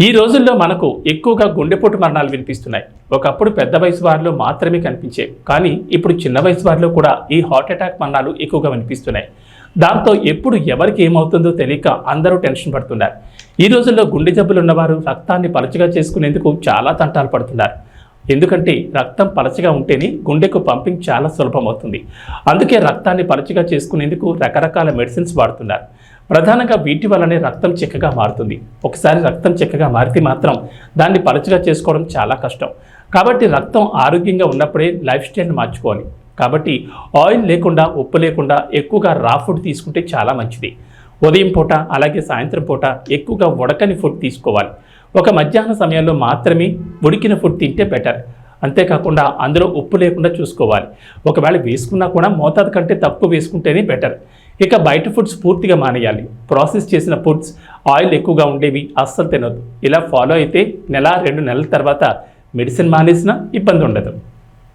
ఈ రోజుల్లో మనకు ఎక్కువగా గుండెపోటు మరణాలు వినిపిస్తున్నాయి. ఒకప్పుడు పెద్ద వయసు వారిలో మాత్రమే కనిపించేవి, కానీ ఇప్పుడు చిన్న వయసు వారిలో కూడా ఈ హార్ట్ అటాక్ మరణాలు ఎక్కువగా వినిపిస్తున్నాయి. దాంతో ఎప్పుడు ఎవరికి ఏమవుతుందో తెలియక అందరూ టెన్షన్ పడుతున్నారు. ఈ రోజుల్లో గుండె జబ్బులు ఉన్నవారు రక్తాన్ని పలచగా చేసుకునేందుకు చాలా తంటాలు పడుతున్నారు. ఎందుకంటే రక్తం పలచగా ఉంటేనే గుండెకు పంపింగ్ చాలా సులభం అవుతుంది. అందుకే రక్తాన్ని పలచగా చేసుకునేందుకు రకరకాల మెడిసిన్స్ వాడుతున్నారు. ప్రధానంగా వీటి వల్లనే రక్తం చిక్కగా మారుతుంది. ఒకసారి రక్తం చిక్కగా మారితే మాత్రం దాన్ని పలచగా చేసుకోవడం చాలా కష్టం. కాబట్టి రక్తం ఆరోగ్యంగా ఉన్నప్పుడే లైఫ్ స్టైల్ని మార్చుకోవాలి. కాబట్టి ఆయిల్ లేకుండా, ఉప్పు లేకుండా ఎక్కువగా రా ఫుడ్ తీసుకుంటే చాలా మంచిది. ఉదయం పూట అలాగే సాయంత్రం పూట ఎక్కువగా ఉడకని ఫుడ్ తీసుకోవాలి. ఒక మధ్యాహ్న సమయంలో మాత్రమే ఉడికిన ఫుడ్ తింటే బెటర్. అంతేకాకుండా అందులో ఉప్పు లేకుండా చూసుకోవాలి. ఒకవేళ వేసుకున్నా కూడా మోతాదు కంటే తక్కువ వేసుకుంటేనే బెటర్. ఇక బయట ఫుడ్స్ పూర్తిగా మానేయాలి. ప్రాసెస్ చేసిన ఫుడ్స్, ఆయిల్ ఎక్కువగా ఉండేవి అస్సలు తినొద్దు. ఇలా ఫాలో అయితే 1-2 నెలల తర్వాత మెడిసిన్ మానేసినా ఇబ్బంది ఉండదు.